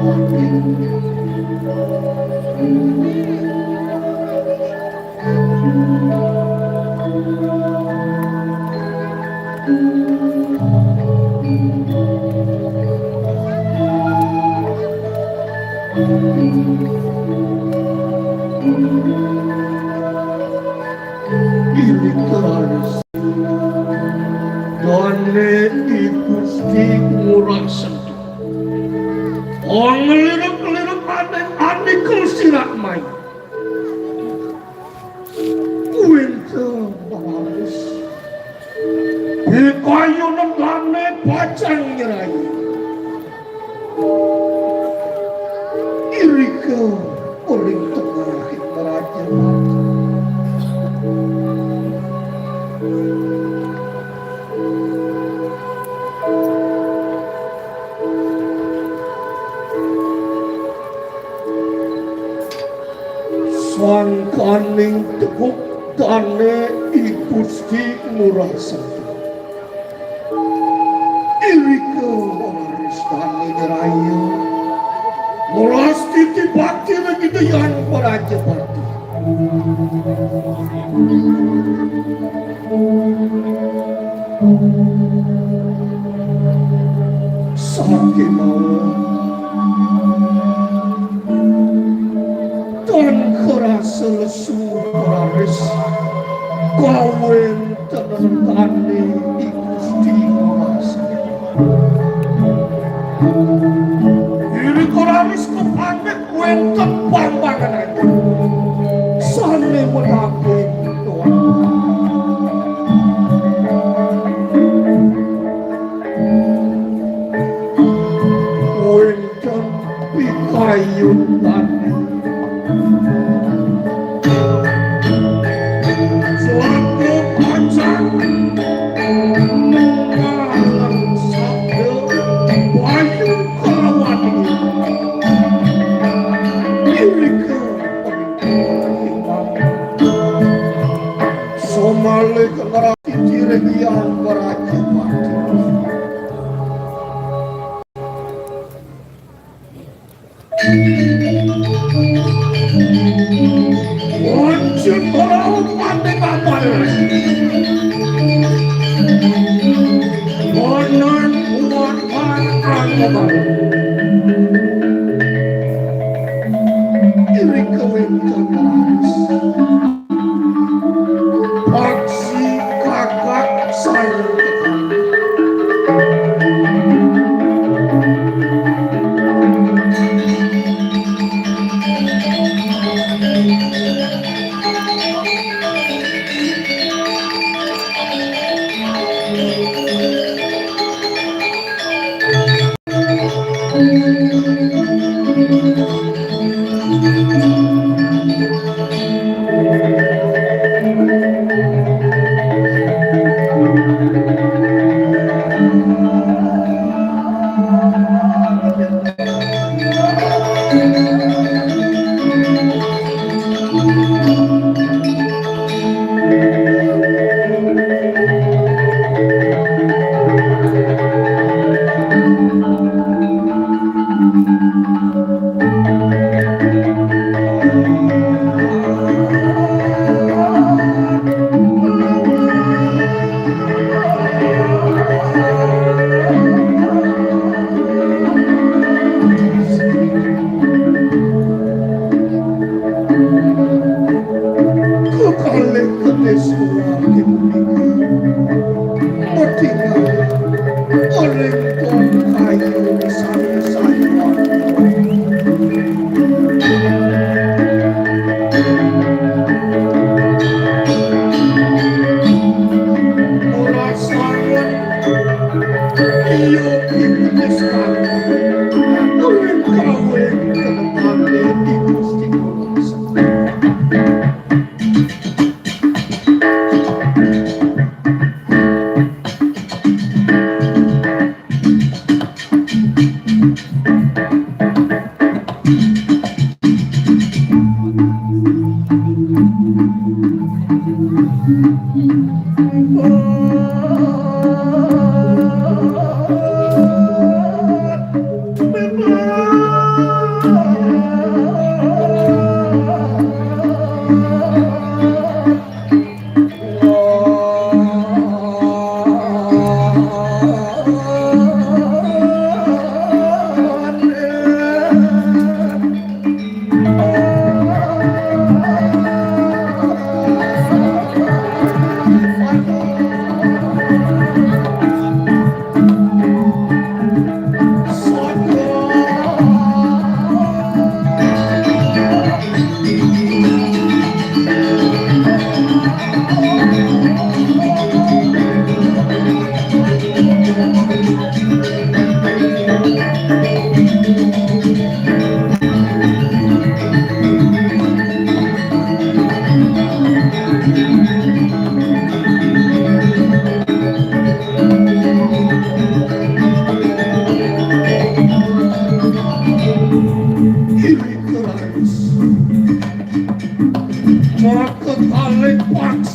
Ilikaris Dane ikusti murah sentuh Orang ngelirik-ngelirik aneh kelsirak main Kuinta baris Ikayu nendane pacang nyerai Irika Oring tengah Raja Sangkaning tekuk tane ikusti murah sentuh Irika waris tane nerayu Mulas titi bakti lagi dayan Raja Batu Sakit mau dan kerasa lesu waris kawin tenentane ikusti masa ini koraris kepanek wenten pambangan aja sane menangin doang wenten pikayun tani suatu pacang mengalang sabda bayu karawati Irika somale kengerati diregian Raja Batu Wajib orang pandai kapal Bonan uang anggapan Iri kewinkan manis Paksi kakak sayang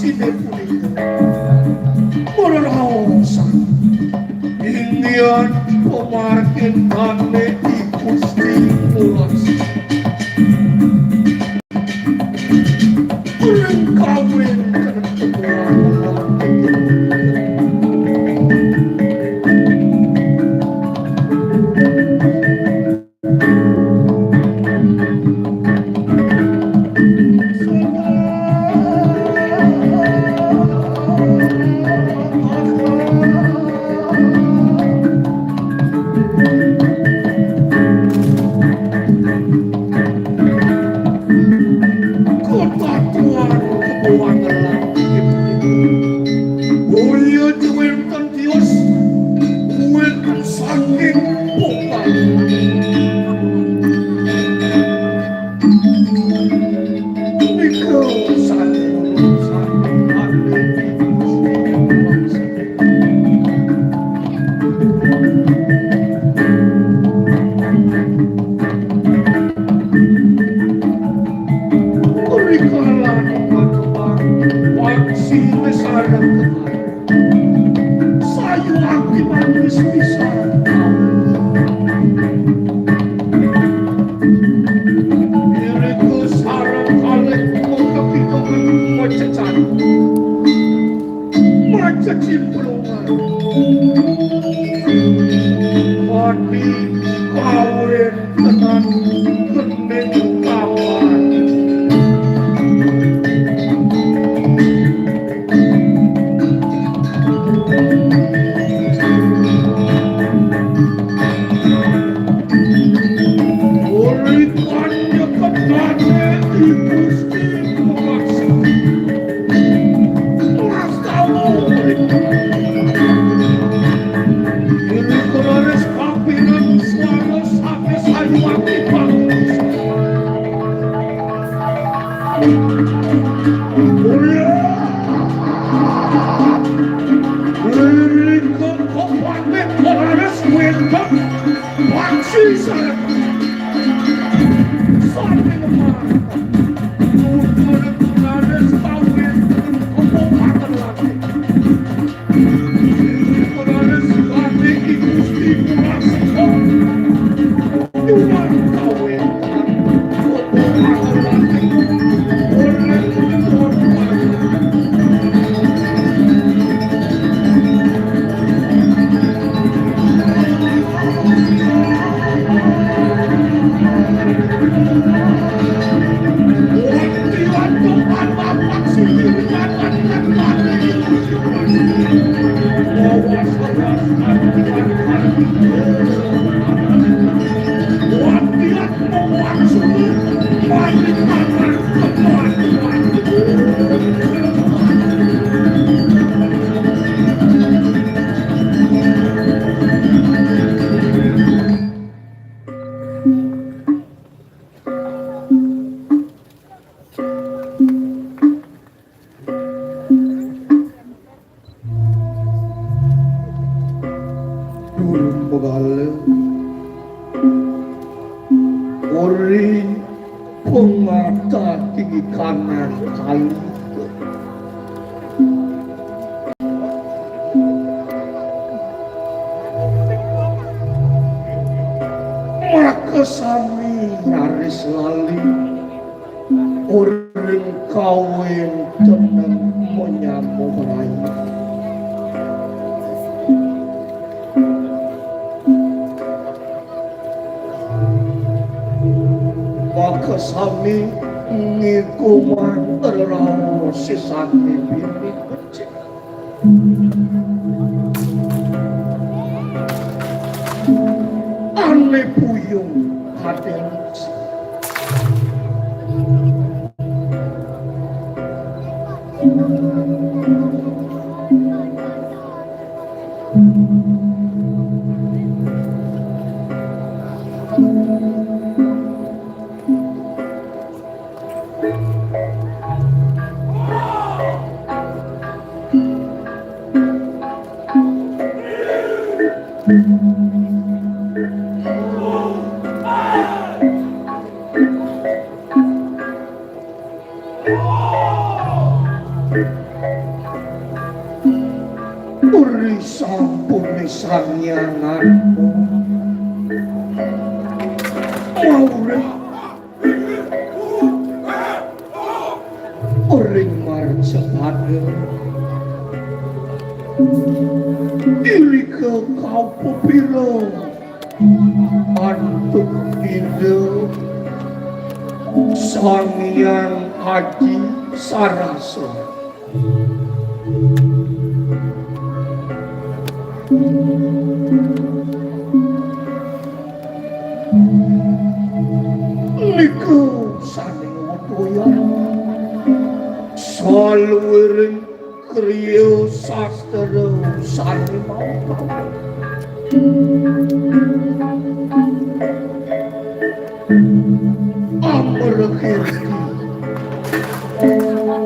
sine punika mereraosan ingin pemarkin kane di Gusti Mulas kawin sami nyaris lali uring kawin tenang menyambung rayu maka sami ngikuman terlalu sisani bini kecil ane puyung haden uli sampun sangyangan maure ring marcepade iri ke kau pupilo antuk ide Sanghyang Adi Sarasa niku saning wedaya saluwiring kriya sastra sami mawon amerkirti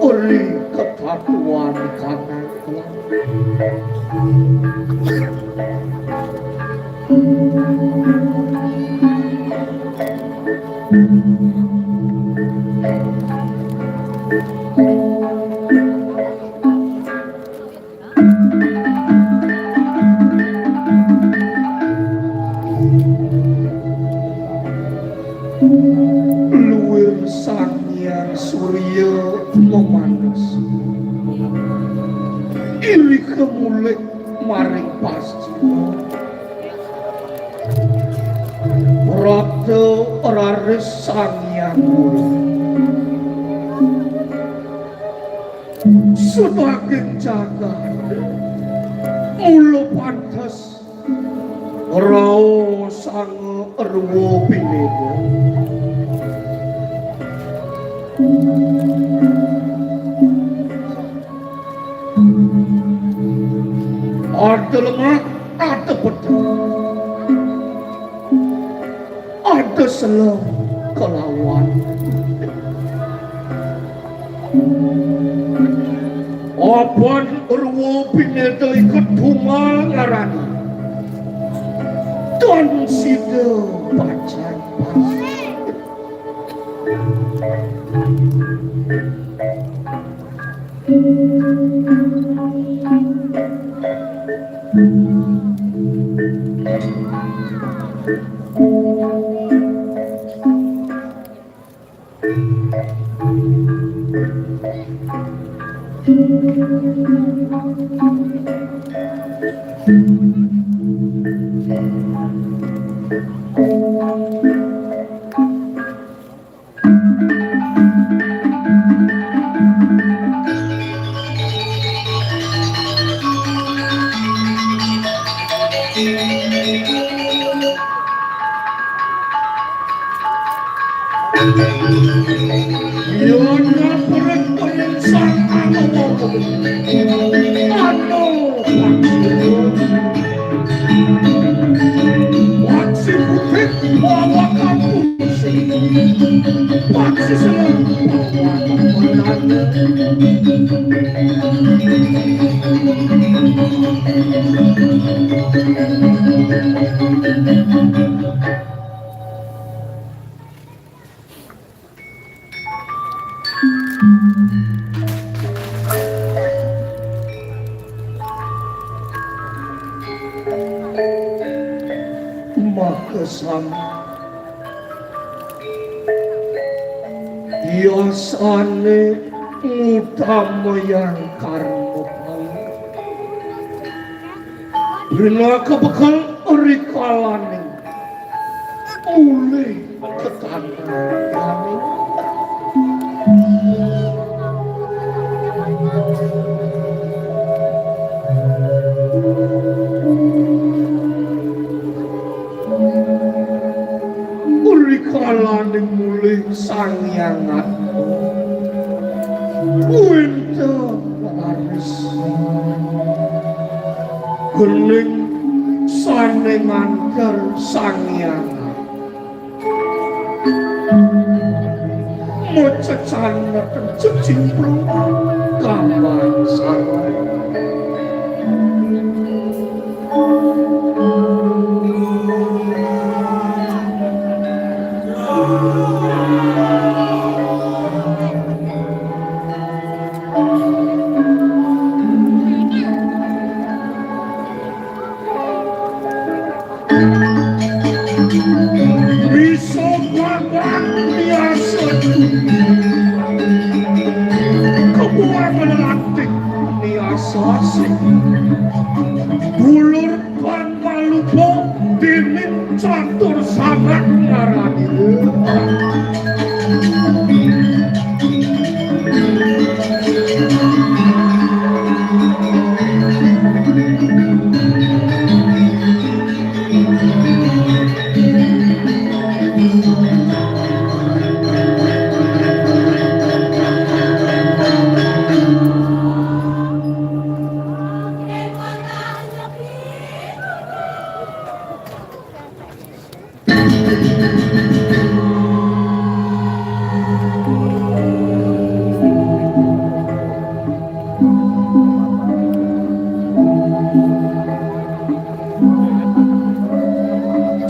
uli ketatuan kanan luwir sanghyang surya memanas iri kemulik maring pascina Prapta raris sanghyang sebagai jagat mula pantas rao sang erwo pineda ada lemak, ada pedang, ada selam kelawan. Apan erwo pineda ikut tumal ngarani dan sida bacan pasti. Yona peraturan sang amo waksi putih bawa kampus waksi selang bawa makasam biasane utamayan karma bila kebekal rikalane mulai ketandang Urikalan mulai sangyangan Winta laris Geling sanengan ker sangyangan Mocecana tercicimplung Kaman sangat asik dulur kan malupo dimin catur sanak ngarani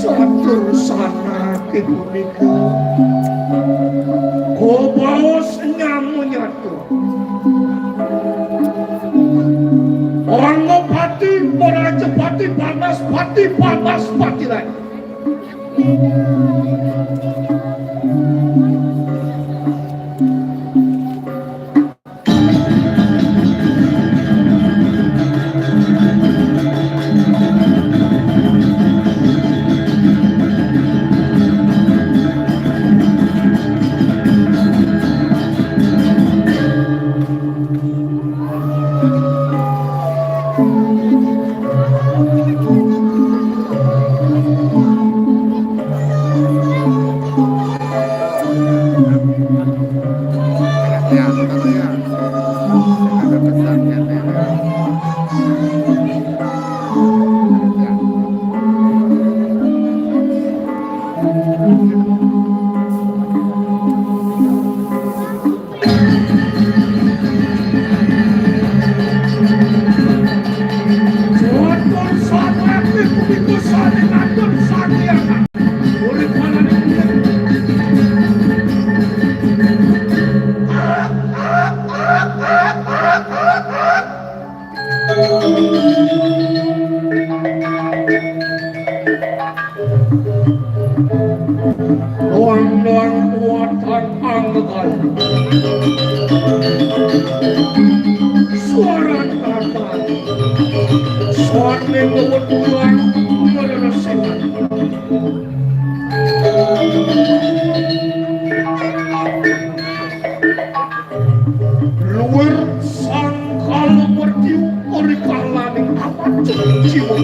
catur sanak punika kobaos nyamunya tuh orang pati peraja pati panas pati lagi Ya, betul ya. Ada pesannya nih. Ya. catur sanak punika saling ngatur sangiangan urip manane London buatan anggegan suara tangan suara kebetulan menyelesaikan luar sangkal berdiu orikalaning amat jiwa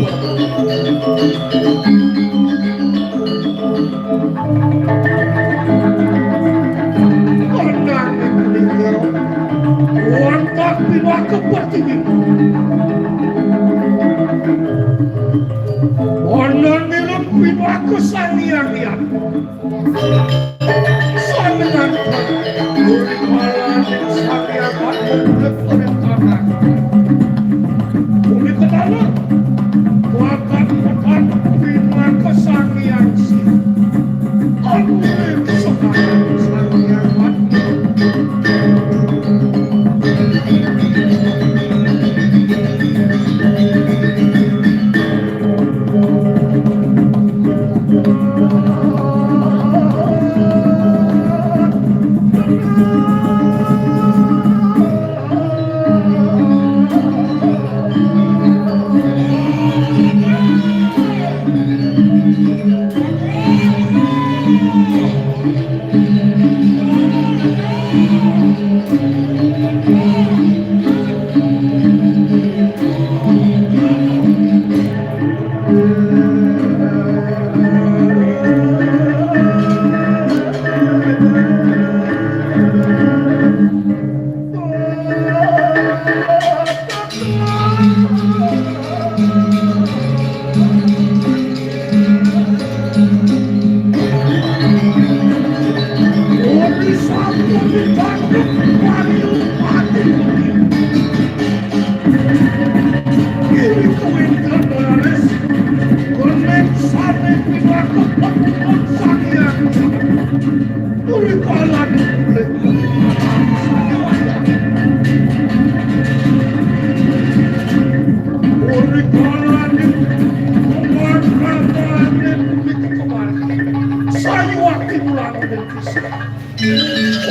Pandang meninggal wantak bila kepertingin Pandang nilam bila kesanian-nian Sanengan Urimalan saniakan membulet perintahkan Umi kenala Wakan-wakan bila kesanian si Anir sekarang saniakan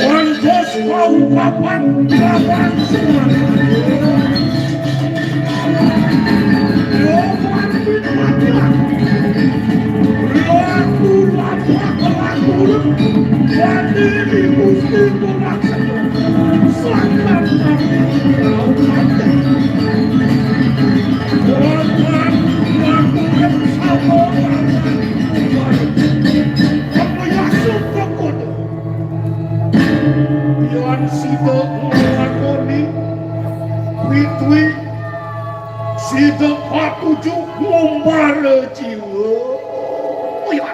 Ontos mau kapan kapan semua. itu maksudnya selamatkan kau mati. Korban melakukan sabotan. Apa yang suka kode? Yang sida melakoni Witwi sida patuju ngombare jiwa. Oh iya.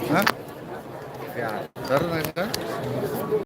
Hah? Ya, terus